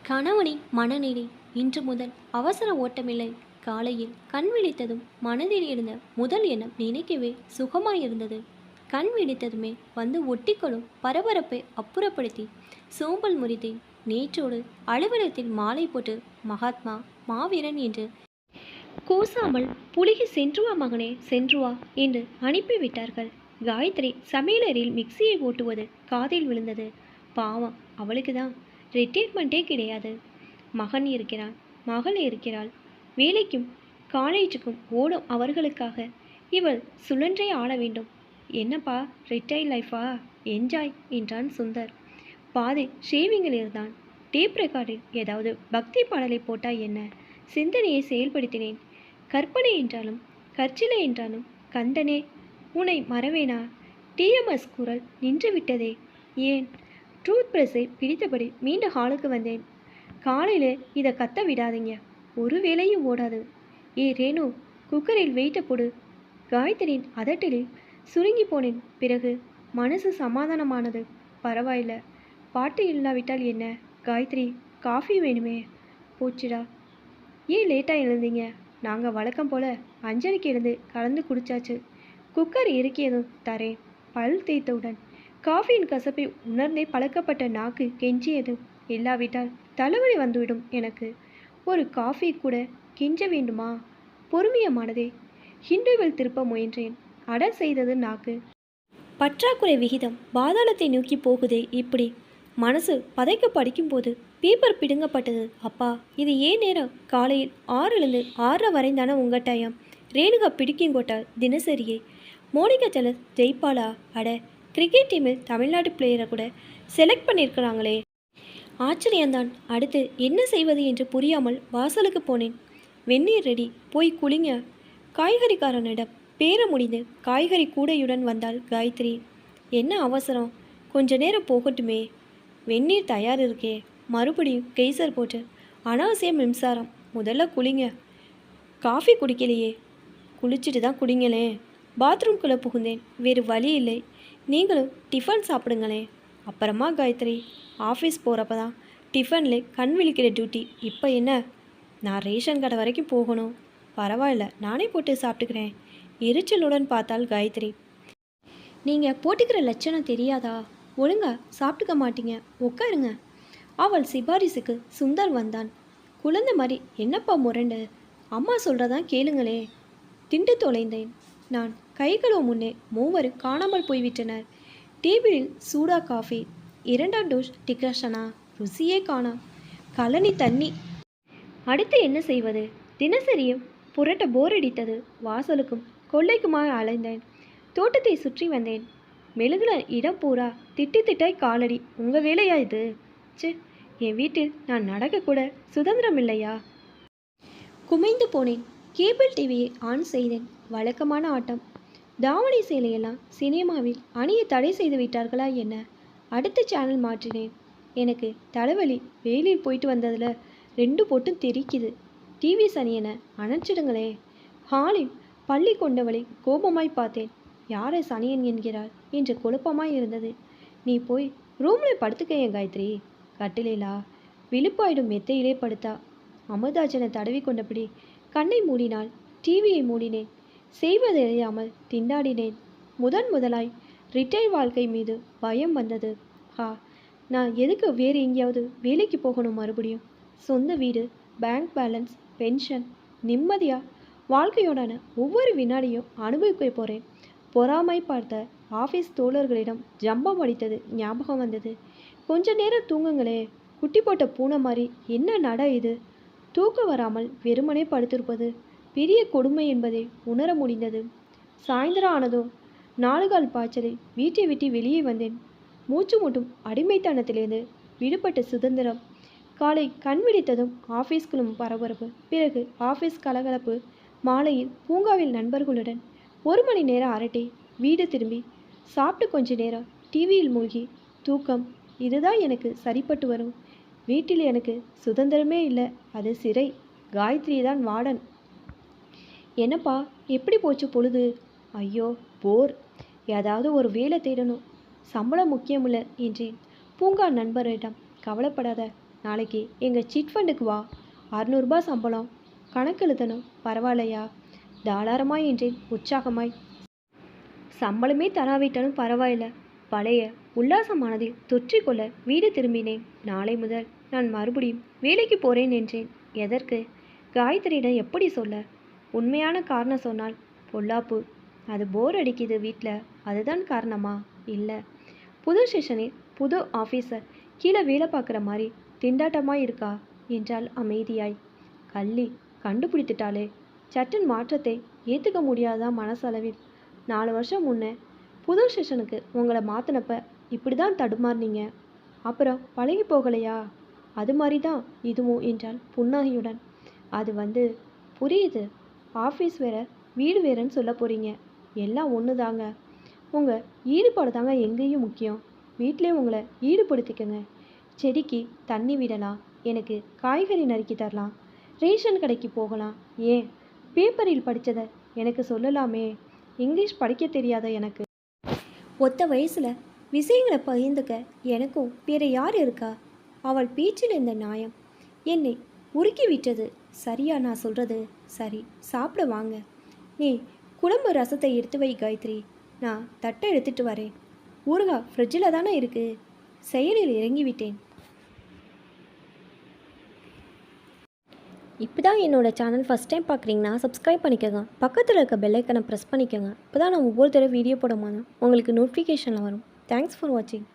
கணவனின் மனநிலை இன்று முதல் அவசர ஓட்டமில்லை. காலையில் கண் விழித்ததும் மனதில் இருந்த முதல் எண்ணம் நினைக்கவே சுகமாயிருந்தது. கண் விழித்ததுமே வந்து ஒட்டிக்கொள்ளும் பரபரப்பை அப்புறப்படுத்தி சோம்பல் முறித்தேன். நேற்றோடு அலுவலகத்தில் மாலை போட்டு மகாத்மா மாவீரன் என்று கூசாமல் புலிகை சென்று வா மகனே சென்று வா என்று அனுப்பிவிட்டார்கள். காயத்ரி சமையலறையில் மிக்சியை ஓட்டுவது காதில் விழுந்தது. பாவம், அவளுக்கு தான் ரிட்டையர்மெண்ட்டே கிடையாது. மகன் இருக்கிறான், மகள் இருக்கிறாள். வேலைக்கும் காலேஜுக்கும் ஓடும் அவர்களுக்காக இவள் சுழன்றே ஆட வேண்டும். என்னப்பா ரிட்டையர் லைஃபா, என்ஜாய் என்றான் சுந்தர். பாதி ஷேவிங்கில் இருந்தான். டேப் ரெக்கார்டில் ஏதாவது பக்தி பாடலை போட்டா என்ன? சிந்தனையை செயல்படுத்தினேன். கற்பனை என்றாலும் கற்சிலை என்றாலும் கந்தனே உன்னை மறவேனா? டிஎம்எஸ் குரல் நின்று விட்டதே. ஏன்? டூத் பிரஷை பிடித்தபடி மீண்ட ஹாலுக்கு வந்தேன். காலையில் இதை கத்த விடாதீங்க, ஒரு வேளையும் ஓடாது. ஏ ரேணு, குக்கரில் வெயிட்ட போடு. காயத்ரியின் அதட்டலில் சுருங்கி போனேன். பிறகு மனசு சமாதானமானது. பரவாயில்ல, பாட்டு இல்லாவிட்டால் என்ன? காயத்ரி, காஃபி வேணுமே. போச்சுடா. ஏன் லேட்டாக எழுந்தீங்க? நாங்கள் வழக்கம் போல் 5:30க்கு எழுந்து கலந்து குடிச்சாச்சு. குக்கர் இறுக்கியதும் தரேன். பல் தேய்த்தவுடன் காஃபியின் கசப்பை உணர்ந்தே பழக்கப்பட்ட நாக்கு கெஞ்சியது. இல்லாவிட்டால் தலைவலி வந்துவிடும் எனக்கு. ஒரு காஃபி கூட கெஞ்ச வேண்டுமா? பொறுமையமானதே. ஹிண்டுவில் திருப்ப முயன்றேன். அட செய்தது நாக்கு. பற்றாக்குறை விகிதம் பாதாளத்தை நோக்கி போகுதே இப்படி. மனசு பதைக்க படிக்கும்போது பேப்பர் பிடுங்கப்பட்டது. அப்பா, இது ஏன் நேரம்? காலையில் 6லேருந்து 6:30 வரைந்தான உங்கள் டைம். ரேணுகா பிடிக்குங்கோட்டால் தினசரியே. மோனிகா செலஸ் ஜெய்பாலா? அட, கிரிக்கெட் டீமில் தமிழ்நாட்டு பிளேயரை கூட செலக்ட் பண்ணியிருக்கிறாங்களே. ஆச்சரியந்தான். அடுத்து என்ன செய்வது என்று புரியாமல் வாசலுக்கு போனேன். வெந்நீர் ரெடி, போய் குளிங்க. காய்கறிக்காரனிடம் பேர முடிந்து காய்கறி கூடையுடன் வந்தாள் காயத்ரி. என்ன அவசரம்? கொஞ்ச நேரம் போகட்டுமே. வெந்நீர் தயார் இருக்கே. மறுபடியும் கெய்சர் போட்டு அனாவசிய மின்சாரம். முதல்ல குளிங்க. காஃபி குடிக்கலையே. குளிச்சுட்டு தான் குடிங்களே. பாத்ரூம்குள்ளே புகுந்தேன். வேறு வழி இல்லை. நீங்களும் டிஃபன் சாப்பிடுங்களேன். அப்புறமா காயத்ரி, ஆஃபீஸ் போகிறப்ப தான் டிஃபனில் கண் விழிக்கிற டியூட்டி. இப்போ என்ன? நான் ரேஷன் கடை வரைக்கும் போகணும். பரவாயில்ல, நானே போட்டு சாப்பிட்டுக்கிறேன். எரிச்சலுடன் பார்த்தாள் காயத்ரி. நீங்கள் போட்டுக்கிற லட்சணம் தெரியாதா? ஒழுங்கா சாப்பிட்டுக்க மாட்டீங்க, உட்காருங்க. அவள் சிபாரிசுக்கு சுந்தர் வந்தான். குழந்தை மாதிரி என்னப்பா முரண்டு? அம்மா சொல்கிறதான் கேளுங்களே. திண்டு தொலைந்தேன் நான். கை கழுவ முன்னே மூவரும் காணாமல் போய்விட்டனர். டேபிளில் சூடா காஃபி, 2ஆம் டோஸ் டிகாஷனா. ருசியே காணா. கழனி தண்ணி. அடுத்து என்ன செய்வது? தினசரியும் புரட்ட போர் அடித்தது. வாசலுக்கும் கொள்ளைக்குமாய் அலைந்தேன். தோட்டத்தை சுற்றி வந்தேன். மெழுகுல இடம் பூரா திட்டி திட்டாய் காலடி. உங்கள் வேலையா இது? ச்சு, என் வீட்டில் நான் நடக்கக்கூட சுதந்திரம் இல்லையா? குமைந்து போனேன். கேபிள் டிவியை ஆன் செய்தேன். வழக்கமான ஆட்டம். தாவணி சேலையெல்லாம் சினிமாவில் அணிய தடை செய்து விட்டார்களா என்ன? அடுத்த சேனல் மாற்றினேன். எனக்கு தலைவலி. வெயிலில் போயிட்டு வந்ததில் 2 பொட்டும் தெரிக்குது. டிவி சனியனை அணைச்சிடுங்களே. ஹாலில் பள்ளி கொண்டவளை கோபமாய் பார்த்தேன். யாரை சனியன் என்கிறாள் என்று குழப்பமாய் இருந்தது. நீ போய் ரூமில் படுத்துக்க ஏன் காயத்ரி. கட்டிலேலா? விழுப்பாயிடும் மெத்தையிலே படுத்தா. அமுதாஜனை தடவி கொண்டபடி கண்ணை மூடினாள். டிவியை மூடினேன். செய்வதறியாமல் திண்டாடினேன். முதலாய் ரிட்டையர் வாழ்க்கை மீது பயம் வந்தது. நான் எதுக்கு வேறு எங்கேயாவது வேலைக்கு போகணும் மறுபடியும்? சொந்த வீடு, பேங்க் பேலன்ஸ், பென்ஷன், நிம்மதியாக வாழ்க்கையோடான ஒவ்வொரு வினாடியும் அனுபவிக்க போகிறேன். பொறாமை பார்த்த ஆஃபீஸ் தோழர்களிடம் ஜம்பம் அடித்தது ஞாபகம் வந்தது. கொஞ்ச நேரம் தூங்குங்களே. குட்டி போட்ட பூனை மாதிரி என்ன நட இது? தூக்கம் வராமல் வெறுமனே படுத்திருப்பது பெரிய கொடுமை என்பதை உணர முடிந்தது. சாயந்தரம் ஆனதோ 4 கால் பாய்ச்சலில் வீட்டை விட்டு வெளியே வந்தேன். மூச்சு மூட்டும் அடிமைத்தனத்திலிருந்து விடுபட்ட சுதந்திரம். காலை கண் விழித்ததும் ஆஃபீஸ்களும் பரபரப்பு. பிறகு ஆஃபீஸ் கலகலப்பு. மாலையில் பூங்காவில் நண்பர்களுடன் 1 மணி நேரம் அரட்டை. வீடு திரும்பி சாப்பிட்டு கொஞ்ச நேரம் டிவியில் மூழ்கி தூக்கம். இதுதான் எனக்கு சரிப்பட்டு வரும். வீட்டில் எனக்கு சுதந்திரமே இல்லை, அது சிறை. காயத்ரி தான் வார்டன். என்னப்பா, எப்படி போச்சு பொழுது? ஐயோ, போர். ஏதாவது ஒரு வேலை தேடணும். சம்பளம் முக்கியமில்லை என்றேன். பூங்கா நண்பரிடம் கவலைப்படாத, நாளைக்கு எங்கள் சிட் ஃபண்டுக்கு வா. 600 சம்பளம், கணக்கு எழுதணும். பரவாயில்லையா? தாராளமாய் என்றேன் உற்சாகமாய். சம்பளமே தராவிட்டாலும் பரவாயில்ல. பழைய உல்லாசமானதில் தொற்றிக்கொள்ள வீடு திரும்பினேன். நாளை முதல் நான் மறுபடியும் வேலைக்கு போகிறேன் என்றேன். எதற்கு? காயத்ரியிடம் எப்படி சொல்ல? உண்மையான காரணம் சொன்னால் பொல்லாப்பு. அது போர் அடிக்குது வீட்டில், அதுதான் காரணமா? இல்லை. புது செஷனில் புது ஆஃபீஸர் கீழே வேலை பார்க்குற மாதிரி திண்டாட்டமாக இருக்கா என்றால் அமைதியாய். கள்ளி கண்டுபிடித்துட்டாளே. சட்டன் மாற்றத்தை ஏற்றுக்க முடியாதான் மனசளவில். 4 வருஷம் முன்னே புது செஷனுக்கு உங்களை மாற்றினப்ப இப்படி தான் தடுமாறினீங்க. அப்புறம் பழகி போகலையா? அது மாதிரி தான் இதுவும் என்றால் புன்னகையுடன். அது புரியுது. ஆஃபீஸ் வேற வீடு வேறன்னு சொல்ல போகிறீங்க. எல்லாம் ஒன்று தாங்க. உங்கள் ஈடுபாடு தாங்க எங்கேயும் முக்கியம். வீட்டிலே உங்களை ஈடுபடுத்திக்கங்க. செடிக்கு தண்ணி விடலாம், எனக்கு காய்கறி நறுக்கி தரலாம், ரேஷன் கடைக்கு போகலாம். ஏன் பேப்பரில் படித்ததை எனக்கு சொல்லலாமே? இங்கிலீஷ் படிக்க தெரியாத எனக்கு. ஒத்த வயசில் விஷயங்களை பகிர்ந்துக்க எனக்கும் வேற யார் இருக்கா? அவள் பேச்சில் இந்த நியாயம் என்னை உருக்கி விட்டது. சரியா நான் சொல்கிறது? சரி, சாப்பிட வாங்க. நீ குழம்பு ரசத்தை எடுத்து வை காயத்ரி, நான் தட்டை எடுத்துட்டு வரேன். ஊறுகாய் ஃப்ரிட்ஜில் தானே இருக்குது. செயலில் இறங்கிவிட்டேன். இப்போ தான் என்னோடய சேனல் ஃபஸ்ட் டைம் பார்க்குறீங்கன்னா சப்ஸ்கிரைப் பண்ணிக்கோங்க. பக்கத்தில் இருக்க பெல்லைக்கனை ப்ரெஸ் பண்ணிக்கோங்க. இப்போ தான் நான் ஒவ்வொரு தடவை வீடியோ போடும்போது உங்களுக்கு நோட்டிஃபிகேஷனில் வரும். தேங்க்ஸ் ஃபார் வாட்சிங்.